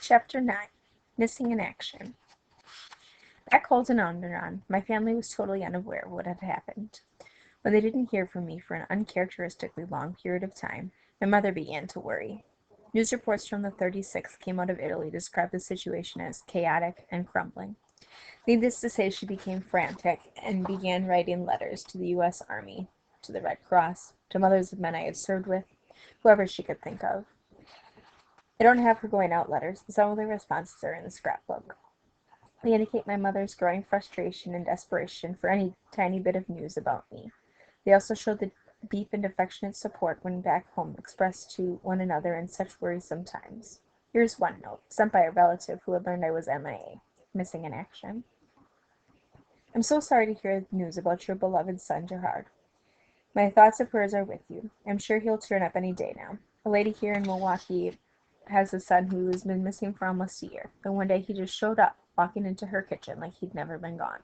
Chapter 9. Missing in Action. Back home in Onderon, my family was totally unaware of what had happened. When they didn't hear from me for an uncharacteristically long period of time, my mother began to worry. News reports from the 36th came out of Italy described the situation as chaotic and crumbling. Needless to say, she became frantic and began writing letters to the U.S. Army, to the Red Cross, to mothers of men I had served with, whoever she could think of. I don't have her going out letters, but some of the responses are in the scrapbook. They indicate my mother's growing frustration and desperation for any tiny bit of news about me. They also show the deep and affectionate support when back home expressed to one another in such worrisome times. Here's one note, sent by a relative who had learned I was MIA, missing in action. I'm so sorry to hear the news about your beloved son, Gerard. My thoughts and prayers are with you. I'm sure he'll turn up any day now. A lady here in Milwaukee has a son who has been missing for almost a year, and one day he just showed up, walking into her kitchen like he'd never been gone.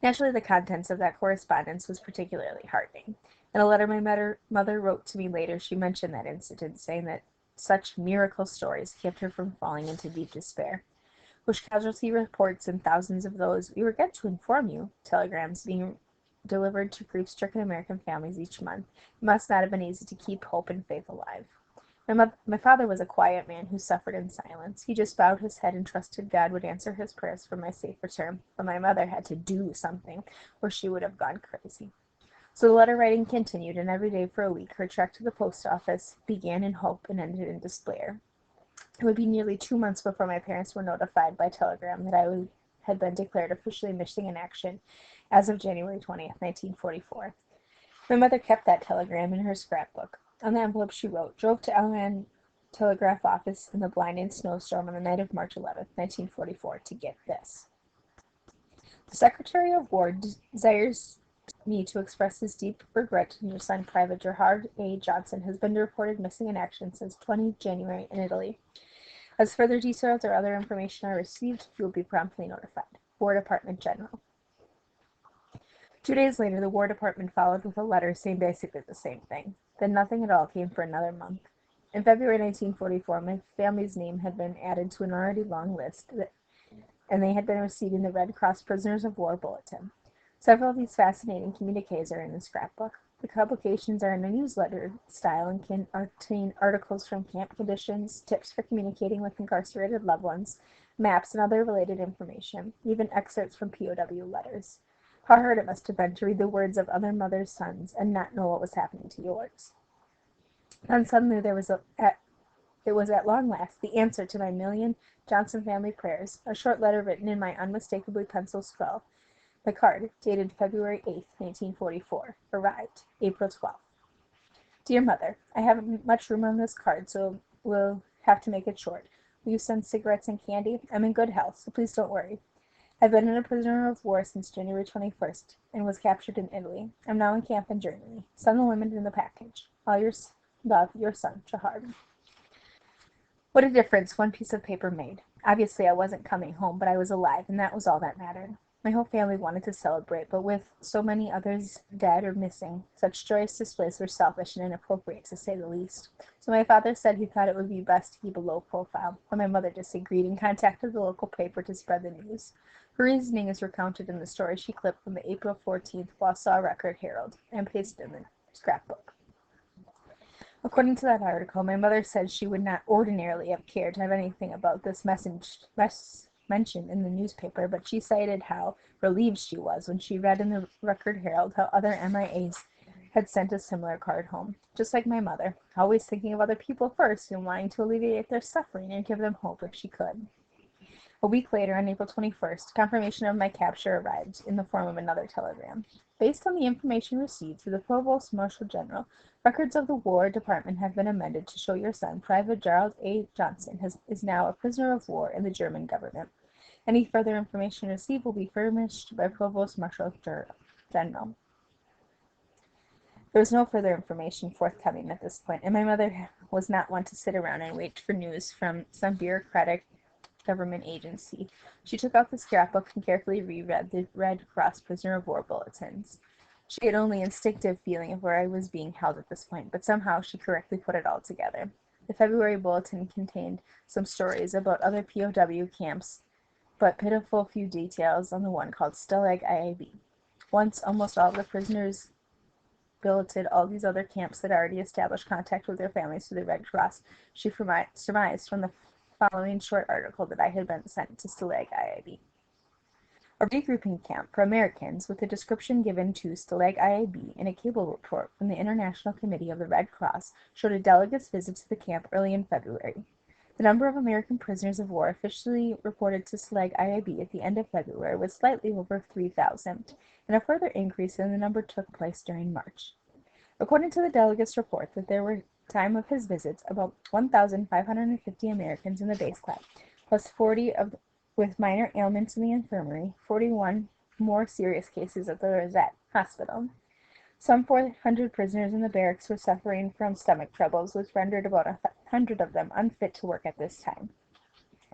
Naturally, the contents of that correspondence was particularly heartening. In a letter my mother wrote to me later, she mentioned that incident, saying that such miracle stories kept her from falling into deep despair. With casualty reports and thousands of those, we regret to inform you, telegrams being delivered to grief-stricken American families each month, it must not have been easy to keep hope and faith alive. My father was a quiet man who suffered in silence. He just bowed his head and trusted God would answer his prayers for my safe return. But my mother had to do something, or she would have gone crazy. So the letter writing continued, and every day for a week her trek to the post office began in hope and ended in despair. It would be nearly 2 months before my parents were notified by telegram that had been declared officially missing in action as of January 20th, 1944. My mother kept that telegram in her scrapbook. On the envelope she wrote, "Drove to Allen Telegraph Office in the blinding snowstorm on the night of March 11th, 1944, to get this. The Secretary of War desires me to express his deep regret that your son, Private Gerard A. Johnson, has been reported missing in action since 20 January in Italy. As further details or other information are received, you will be promptly notified. War Department General." 2 days later, the War Department followed with a letter saying basically the same thing. Then nothing at all came for another month. In February 1944, my family's name had been added to an already long list, and they had been receiving the Red Cross Prisoners of War Bulletin. Several of these fascinating communiques are in the scrapbook. The publications are in a newsletter style and can contain articles from camp conditions, tips for communicating with incarcerated loved ones, maps, and other related information, even excerpts from POW letters. How hard it must have been to read the words of other mothers' sons and not know what was happening to yours. Then suddenly it was at long last the answer to my million Johnson family prayers, a short letter written in my unmistakably pencil scrawl. The card, dated February 8th, 1944, arrived April 12th. Dear Mother, I haven't much room on this card, so we'll have to make it short. Will you send cigarettes and candy? I'm in good health, so please don't worry. I've been a prisoner of war since January 21st and was captured in Italy. I'm now in camp in Germany. Send the limit in the package. All your love, your son, Gerard. What a difference one piece of paper made. Obviously, I wasn't coming home, but I was alive, and that was all that mattered. My whole family wanted to celebrate, but with so many others dead or missing, such joyous displays were selfish and inappropriate, to say the least. So my father said he thought it would be best to keep a low profile, but my mother disagreed and contacted the local paper to spread the news. Her reasoning is recounted in the story she clipped from the April 14th Wausau Record Herald and pasted in the scrapbook. According to that article, my mother said she would not ordinarily have cared to have anything about this mentioned in the newspaper, but she cited how relieved she was when she read in the Record Herald how other MIAs had sent a similar card home. Just like my mother, always thinking of other people first and wanting to alleviate their suffering and give them hope if she could. A week later, on April 21st, confirmation of my capture arrived in the form of another telegram. Based on the information received through the Provost Marshal General, records of the War Department have been amended to show your son, Private Gerald A. Johnson, is now a prisoner of war in the German government. Any further information received will be furnished by Provost Marshal General. There was no further information forthcoming at this point, and my mother was not one to sit around and wait for news from some bureaucratic government agency. She took out the scrapbook and carefully reread the Red Cross Prisoner of War bulletins. She had only instinctive feeling of where I was being held at this point, but somehow she correctly put it all together. The February bulletin contained some stories about other POW camps, but pitiful few details on the one called Stalag IAB. Once almost all of the prisoners billeted all these other camps that already established contact with their families through the Red Cross, she surmised from the following short article that I had been sent to Stalag IAB. A regrouping camp for Americans with a description given to Stalag IAB in a cable report from the International Committee of the Red Cross showed a delegate's visit to the camp early in February. The number of American prisoners of war officially reported to Stalag IAB at the end of February was slightly over 3,000, and a further increase in the number took place during March. According to the delegate's report, that there were time of his visits about 1,550 Americans in the base camp, plus 40 with minor ailments in the infirmary, 41 more serious cases at the Rosette Hospital. Some 400 prisoners in the barracks were suffering from stomach troubles, which rendered about 100 of them unfit to work at this time.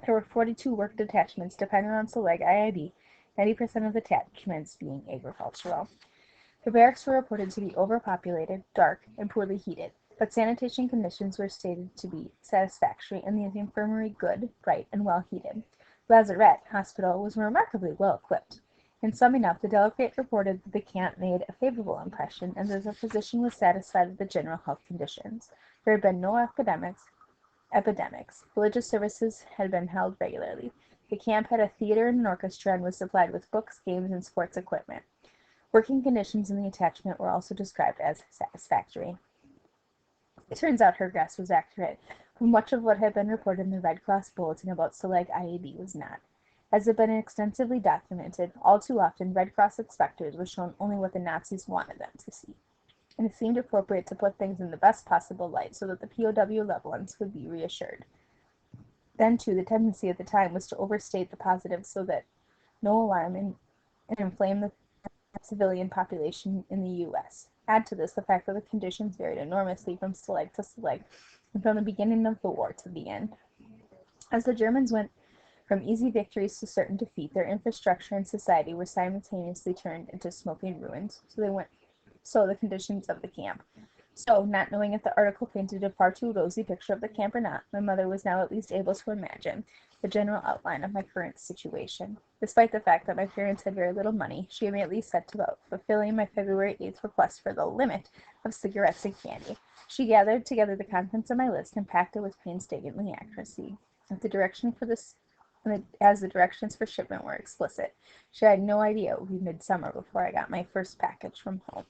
There were 42 work detachments dependent on Stalag IAB, 90% of the detachments being agricultural. The barracks were reported to be overpopulated, dark, and poorly heated, but sanitation conditions were stated to be satisfactory and the infirmary good, bright, and well heated. Lazaret Hospital was remarkably well equipped. In summing up, the delegate reported that the camp made a favorable impression and that the physician was satisfied with the general health conditions. There had been no epidemics. Religious services had been held regularly. The camp had a theater and an orchestra and was supplied with books, games, and sports equipment. Working conditions in the attachment were also described as satisfactory. It turns out her guess was accurate, but much of what had been reported in the Red Cross bulletin about Stalag IAB was not. As had been extensively documented, all too often Red Cross inspectors were shown only what the Nazis wanted them to see, and it seemed appropriate to put things in the best possible light so that the POW loved ones would be reassured. Then, too, the tendency at the time was to overstate the positives so that no alarm and inflame the civilian population in the U.S. Add to this the fact that the conditions varied enormously from Stalag to Stalag, and from the beginning of the war to the end. As the Germans went from easy victories to certain defeat, their infrastructure and society were simultaneously turned into smoking ruins. So the conditions of the camp. So, not knowing if the article painted a far too rosy picture of the camp or not, my mother was now at least able to imagine the general outline of my current situation. Despite the fact that my parents had very little money, she immediately set about fulfilling my February 8th request for the limit of cigarettes and candy. She gathered together the contents of my list and packed it with painstaking accuracy. As the directions for shipment were explicit, she had no idea it would be midsummer before I got my first package from home.